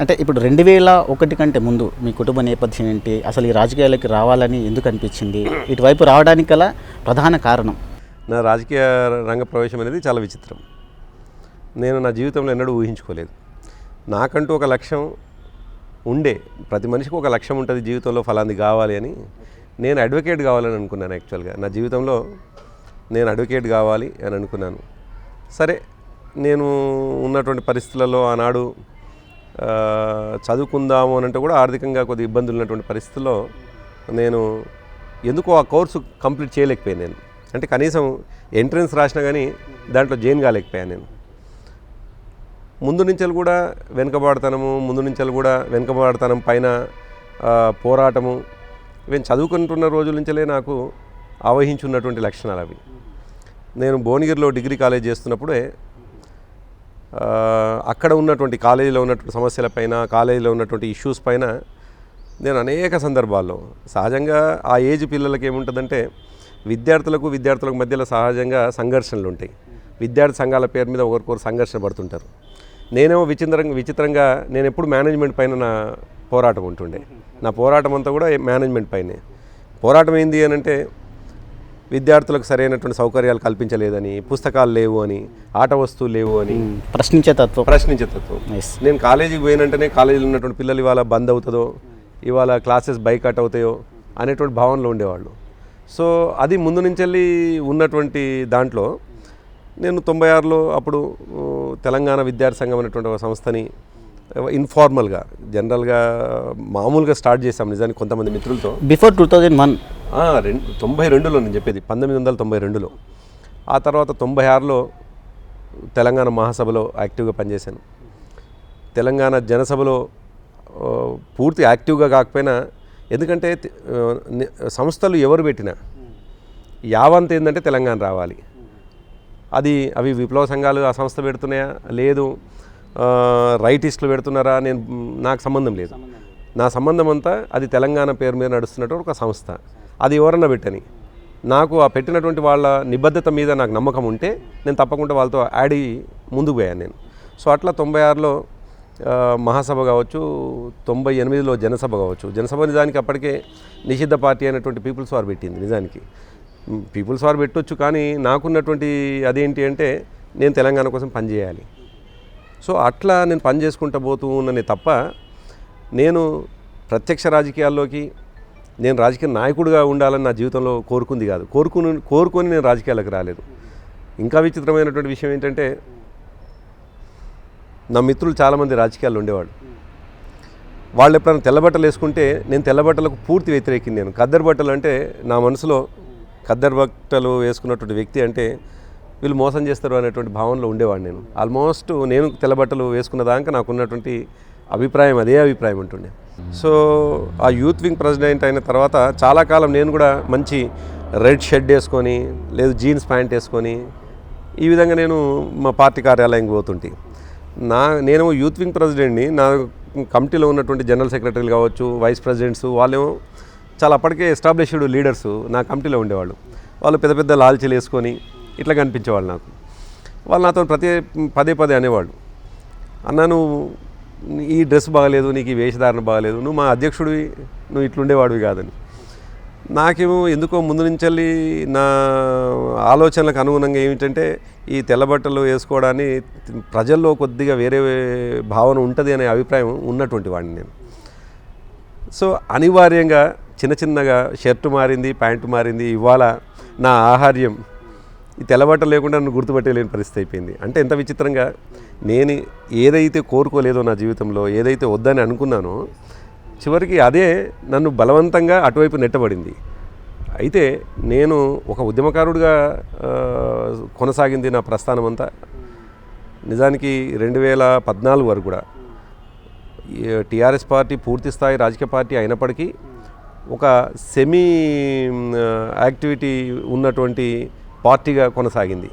అంటే ఇప్పుడు 2001 కంటే ముందు మీ కుటుంబ నేపథ్యం ఏంటి, అసలు ఈ రాజకీయాలకి రావాలని ఎందుకు అనిపించింది, ఇటువైపు రావడానికి గల ప్రధాన కారణం? నా రాజకీయ రంగ ప్రవేశం అనేది చాలా విచిత్రం. నేను నా జీవితంలో ఎన్నడూ ఊహించుకోలేదు. నాకంటూ ఒక లక్ష్యం ఉండే, ప్రతి మనిషికి ఒక లక్ష్యం ఉంటుంది జీవితంలో, ఫలాంది కావాలి అని. నేను అడ్వకేట్ కావాలని అనుకున్నాను. యాక్చువల్గా నా జీవితంలో నేను అడ్వకేట్ కావాలి అని అనుకున్నాను. సరే, నేను ఉన్నటువంటి పరిస్థితులలో ఆనాడు చదువుకుందాము అని అంటే కూడా ఆర్థికంగా కొద్ది ఇబ్బందులు ఉన్నటువంటి పరిస్థితుల్లో నేను ఎందుకో ఆ కోర్సు కంప్లీట్ చేయలేకపోయాను. నేను అంటే కనీసం ఎంట్రన్స్ రాసినా కానీ దాంట్లో జాయిన్ కాలేకపోయాను. నేను ముందు నుంచి కూడా వెనుకబాటుతనం పైన పోరాటము, నేను చదువుకుంటున్న రోజుల నుంచే నాకు ఆవహించున్నటువంటి లక్షణాలు అవి. నేను భువనగిరిలో డిగ్రీ కాలేజ్ చేస్తున్నప్పుడే అక్కడ ఉన్నటువంటి కాలేజీలో ఉన్నటువంటి సమస్యలపైన, కాలేజీలో ఉన్నటువంటి ఇష్యూస్ పైన నేను అనేక సందర్భాల్లో, సహజంగా ఆ ఏజ్ పిల్లలకి ఏముంటుందంటే విద్యార్థులకు మధ్యలో సహజంగా సంఘర్షణలు ఉంటాయి. విద్యార్థి సంఘాల పేరు మీద ఒకరికొకరు సంఘర్షణ పడుతుంటారు. నేనేమో విచిత్రంగా నేను ఎప్పుడు మేనేజ్మెంట్ పైన నా పోరాటం ఉంటుండే. నా పోరాటం అంతా కూడా మేనేజ్మెంట్ పైనే. పోరాటం ఏంది అని అంటే విద్యార్థులకు సరైనటువంటి సౌకర్యాలు కల్పించలేదని, పుస్తకాలు లేవు అని, ఆట వస్తువులు లేవు అని ప్రశ్నించే తత్వం. నేను కాలేజీకి పోయినంటేనే కాలేజీలో ఉన్నటువంటి పిల్లలు ఇవాళ బంద్ అవుతుందో, ఇవాళ క్లాసెస్ బైకాట్ అవుతాయో అనేటువంటి భావనలో ఉండేవాళ్ళు. సో అది ముందు నుంచి ఉన్నటువంటి దాంట్లో నేను 96లో అప్పుడు తెలంగాణ విద్యార్థి సంఘం అనేటువంటి ఒక సంస్థని ఇన్ఫార్మల్గా, జనరల్గా మామూలుగా స్టార్ట్ చేశాం నిజానికి కొంతమంది మిత్రులతో. బిఫోర్ 2001 92లో నేను చెప్పేది, 1992లో. ఆ తర్వాత 96లో తెలంగాణ మహాసభలో యాక్టివ్గా పనిచేశాను. తెలంగాణ జనసభలో పూర్తి యాక్టివ్గా కాకపోయినా, ఎందుకంటే సంస్థలు ఎవరు పెట్టినా యావంత ఏంటంటే తెలంగాణ రావాలి. అవి విప్లవ సంఘాలు ఆ సంస్థ పెడుతున్నాయా, లేదు రైటిస్టులు పెడుతున్నారా, నాకు సంబంధం లేదు. నా సంబంధం అంతా అది తెలంగాణ పేరు మీద నడుస్తున్నట్టు ఒక సంస్థ. అది ఎవరన్నా పెట్టని, నాకు ఆ పెట్టినటువంటి వాళ్ళ నిబద్ధత మీద నాకు నమ్మకం ఉంటే నేను తప్పకుండా వాళ్ళతో యాడ్ అయ్యి ముందుకు పోయాను నేను. సో అట్లా 96లో మహాసభ కావచ్చు, 98లో జనసభ కావచ్చు. జనసభ నిజానికి అప్పటికే నిషిద్ధ పార్టీ అయినటువంటి పీపుల్స్ వార్ పెట్టింది. నిజానికి పీపుల్స్ వార్ పెట్టొచ్చు, కానీ నాకున్నటువంటి అదేంటి అంటే నేను తెలంగాణ కోసం పనిచేయాలి. సో అట్లా నేను పని చేసుకుంటూ పోతూ ఉన్నానే తప్ప నేను ప్రత్యక్ష రాజకీయాల్లోకి, నేను రాజకీయ నాయకుడిగా ఉండాలని నా జీవితంలో కోరుకుంది కాదు. కోరుకొని నేను రాజకీయాలకు రాలేదు. ఇంకా విచిత్రమైనటువంటి విషయం ఏంటంటే, నా మిత్రులు చాలామంది రాజకీయాల్లో ఉండేవాళ్ళు. వాళ్ళు ఎప్పుడైనా తెల్లబట్టలు వేసుకుంటే నేను తెల్లబట్టలకు పూర్తి వ్యతిరేకింది. నేను ఖద్దరు బట్టలు అంటే నా మనసులో, ఖద్దరు బట్టలు వేసుకున్నటువంటి వ్యక్తి అంటే వీళ్ళు మోసం చేస్తారు అనేటువంటి భావనలో ఉండేవాడిని నేను. ఆల్మోస్ట్ నేను తెల్లబట్టలు వేసుకున్న దాకా నాకున్నటువంటి అభిప్రాయం అదే అభిప్రాయం ఉంటుండే. సో ఆ యూత్ వింగ్ ప్రెసిడెంట్ అయిన తర్వాత చాలా కాలం నేను కూడా మంచి రెడ్ షర్ట్ వేసుకొని, లేదు జీన్స్ ప్యాంట్ వేసుకొని, ఈ విధంగా నేను మా పార్టీ కార్యాలయంకి పోతుంటే, నేనేమో యూత్ వింగ్ ప్రెసిడెంట్ని. నా కమిటీలో ఉన్నటువంటి జనరల్ సెక్రటరీలు కావచ్చు, వైస్ ప్రెసిడెంట్స్, వాళ్ళేమో చాలా అప్పటికే ఎస్టాబ్లిష్డ్ లీడర్స్ నా కమిటీలో ఉండేవాళ్ళు. వాళ్ళు పెద్ద పెద్ద లాల్చీలు వేసుకొని ఇట్లా కనిపించేవాళ్ళు నాకు. వాళ్ళు నాతో పదే అనేవాళ్ళు, అన్న నువ్వు ఈ డ్రెస్ బాగలేదు, నీకు ఈ వేషధారణ బాగలేదు, నువ్వు మా అధ్యక్షుడివి, నువ్వు ఇట్లుండేవాడివి కాదని. నాకేమో ఎందుకో ముందు నుంచి నా ఆలోచనలకు అనుగుణంగా ఏమిటంటే ఈ తెల్లబట్టలు వేసుకోవడాన్ని ప్రజల్లో కొద్దిగా వేరే భావన ఉంటుంది అనే అభిప్రాయం ఉన్నటువంటి వాడిని నేను. సో అనివార్యంగా చిన్నగా షర్టు మారింది, ప్యాంటు మారింది. ఇవాళ నా ఆహార్యం ఈ తెల్లబట్టలు లేకుండా నన్ను గుర్తుపట్టలేని పరిస్థితి అయిపోయింది. అంటే ఎంత విచిత్రంగా, నేను ఏదైతే కోరుకోలేదో నా జీవితంలో, ఏదైతే వద్దని అనుకున్నానో, చివరికి అదే నన్ను బలవంతంగా అటువైపు నెట్టబడింది. అయితే నేను ఒక ఉద్యమకారుడిగా కొనసాగింది నా ప్రస్థానం అంతా. నిజానికి 2014 వరకు కూడా టీఆర్ఎస్ పార్టీ పూర్తి స్థాయి రాజకీయ పార్టీ అయినప్పటికీ ఒక సెమీ యాక్టివిటీ ఉన్నటువంటి పార్టీగా కొనసాగింది.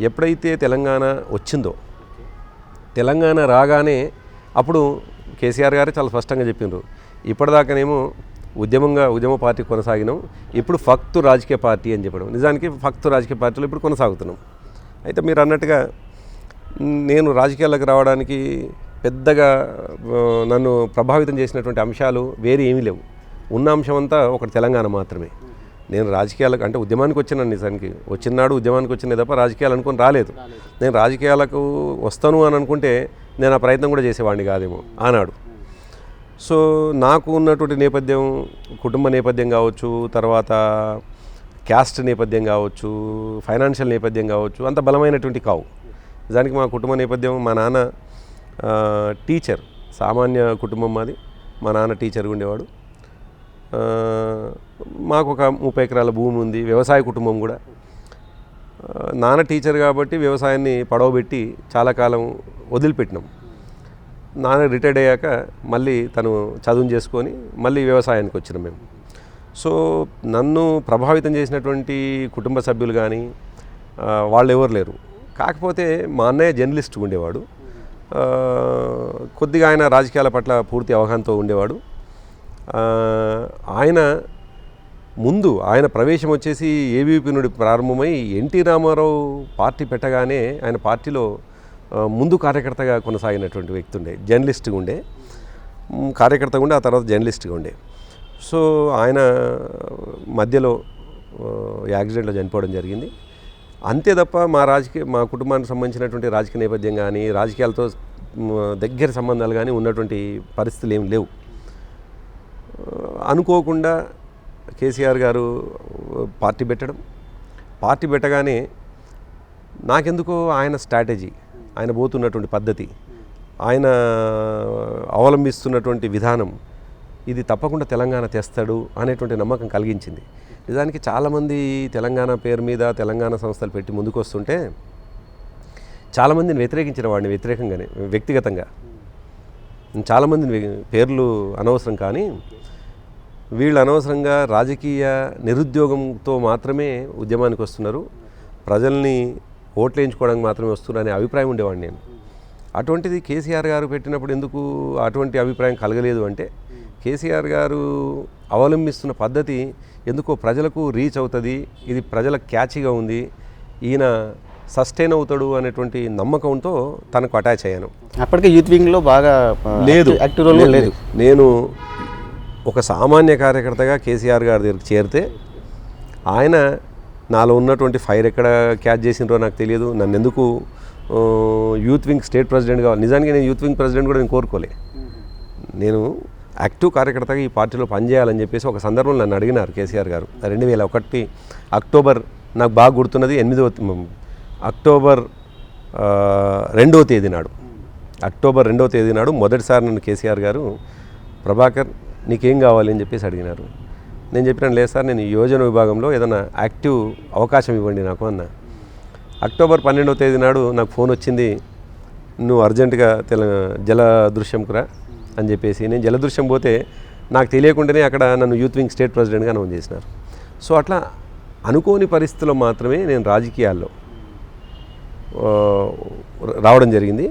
ఎప్పుడైతే తెలంగాణ వచ్చిందో, తెలంగాణ రాగానే అప్పుడు కేసీఆర్ గారు చాలా స్పష్టంగా చెప్పిండ్రు, ఇప్పటిదాకానేమో ఉద్యమ పార్టీ కొనసాగినాం, ఇప్పుడు ఫక్తు రాజకీయ పార్టీ అని చెప్పడం. నిజానికి ఫక్తు రాజకీయ పార్టీలో ఇప్పుడు కొనసాగుతున్నాం. అయితే మీరు అన్నట్టుగా నేను రాజకీయాలకు రావడానికి పెద్దగా నన్ను ప్రభావితం చేసినటువంటి అంశాలు వేరే ఏమీ లేవు. ఉన్న అంశం అంతా ఒకటి తెలంగాణ మాత్రమే. నేను రాజకీయాలకు అంటే ఉద్యమానికి వచ్చినాను, నిజానికి వచ్చినాడు ఉద్యమానికి వచ్చిన తప్ప రాజకీయాలు అనుకొని రాలేదు. నేను రాజకీయాలకు వస్తాను అని అనుకుంటే నేను ఆ ప్రయత్నం కూడా చేసేవాడిని కాదేమో ఆనాడు. సో నాకు ఉన్నటువంటి నేపథ్యం, కుటుంబ నేపథ్యం కావచ్చు, తర్వాత క్యాస్ట్ నేపథ్యం కావచ్చు, ఫైనాన్షియల్ నేపథ్యం కావచ్చు, అంత బలమైనటువంటి కావు. నిజానికి మా కుటుంబ నేపథ్యం, మా నాన్న టీచర్, సామాన్య కుటుంబం మాది. మా నాన్న టీచర్గా ఉండేవాడు. మాకు ఒక 30 ఎకరాల భూమి ఉంది, వ్యవసాయ కుటుంబం కూడా. నాన్న టీచర్ కాబట్టి వ్యవసాయాన్ని పడవబెట్టి చాలా కాలం వదిలిపెట్టినాం. నాన్న రిటైర్డ్ అయ్యాక మళ్ళీ తను చదువు చేసుకొని మళ్ళీ వ్యవసాయానికి వచ్చినాం మేము. సో నన్ను ప్రభావితం చేసినటువంటి కుటుంబ సభ్యులు కానీ వాళ్ళు ఎవరు లేరు. కాకపోతే మా అన్నయ్య జర్నలిస్ట్గా ఉండేవాడు. కొద్దిగా ఆయన రాజకీయాల పట్ల పూర్తి అవగాహనతో ఉండేవాడు. ఆయన ప్రవేశం వచ్చేసి ఏబీవీపీ నుండి ప్రారంభమై ఎన్టీ రామారావు పార్టీ పెట్టగానే ఆయన పార్టీలో ముందు కార్యకర్తగా కొనసాగినటువంటి వ్యక్తి ఉండే, జర్నలిస్ట్గా ఉండే, కార్యకర్తగా ఉండే, ఆ తర్వాత జర్నలిస్ట్గా ఉండే. సో ఆయన మధ్యలో యాక్సిడెంట్లో చనిపోవడం జరిగింది. అంతే తప్ప మా కుటుంబానికి సంబంధించినటువంటి రాజకీయ నేపథ్యం కానీ, రాజకీయాలతో దగ్గర సంబంధాలు కానీ ఉన్నటువంటి పరిస్థితులు ఏమి లేవు. అనుకోకుండా కేసీఆర్ గారు పార్టీ పెట్టగానే నాకెందుకో ఆయన స్ట్రాటజీ, ఆయన పోతున్నటువంటి పద్ధతి, ఆయన అవలంబిస్తున్నటువంటి విధానం, ఇది తప్పకుండా తెలంగాణ తెస్తాడు అనేటువంటి నమ్మకం కలిగించింది. నిజానికి చాలామంది తెలంగాణ పేరు మీద తెలంగాణ సంస్థలు పెట్టి ముందుకు వస్తుంటే చాలామందిని వ్యతిరేకించిన వాడిని, వ్యక్తిగతంగా చాలామందిని, పేర్లు అనవసరం, కానీ వీళ్ళు అనవసరంగా రాజకీయ నిరుద్యోగంతో మాత్రమే ఉద్యమానికి వస్తున్నారు, ప్రజల్ని ఓట్లు వేయించుకోవడానికి మాత్రమే వస్తున్నారు అనే అభిప్రాయం ఉండేవాడిని నేను. అటువంటిది కేసీఆర్ గారు పెట్టినప్పుడు ఎందుకు అటువంటి అభిప్రాయం కలగలేదు అంటే, కేసీఆర్ గారు అవలంబిస్తున్న పద్ధతి ఎందుకో ప్రజలకు రీచ్ అవుతుంది, ఇది ప్రజలకు క్యాచీగా ఉంది, ఈయన సస్టైన్ అవుతాడు అనేటువంటి నమ్మకంతో తనకు అటాచ్ అయ్యాను. అప్పటికే యూత్ వింగ్లో బాగా లేదు, యాక్టివ్ రోల్ లేదు. నేను ఒక సామాన్య కార్యకర్తగా కేసీఆర్ గారి దగ్గరికి చేరితే ఆయన నాలో ఉన్నటువంటి ఫైర్ ఎక్కడ క్యాచ్ చేసినారో నాకు తెలియదు. నన్ను ఎందుకు యూత్ వింగ్ స్టేట్ ప్రెసిడెంట్ కావాలి, నిజానికి నేను యూత్ వింగ్ ప్రెసిడెంట్ కూడా నేను కోరుకోలే. నేను యాక్టివ్ కార్యకర్తగా ఈ పార్టీలో పనిచేయాలని చెప్పేసి ఒక సందర్భంలో నన్ను అడిగినారు కేసీఆర్ గారు. 2001 అక్టోబర్, నాకు బాగా గుర్తున్నది, అక్టోబర్ 2వ తేదీ నాడు, అక్టోబర్ 2వ తేదీ నాడు మొదటిసారి నన్ను కేసీఆర్ గారు, ప్రభాకర్ నీకేం కావాలి అని చెప్పేసి అడిగినారు. నేను చెప్పినాను, లేదు సార్, నేను యోజన విభాగంలో ఏదైనా యాక్టివ్ అవకాశం ఇవ్వండి నాకు అన్న. అక్టోబర్ 12వ తేదీ నాడు నాకు ఫోన్ వచ్చింది, నువ్వు అర్జెంటుగా జలదృశ్యంకు రా అని చెప్పేసి. నేను జలదృశ్యం పోతే నాకు తెలియకుండానే అక్కడ నన్ను యూత్ వింగ్ స్టేట్ ప్రెసిడెంట్గా అనౌన్స్ చేసినారు. సో అట్లా అనుకోని పరిస్థితుల్లో మాత్రమే నేను రాజకీయాల్లో రావడం జరిగింది.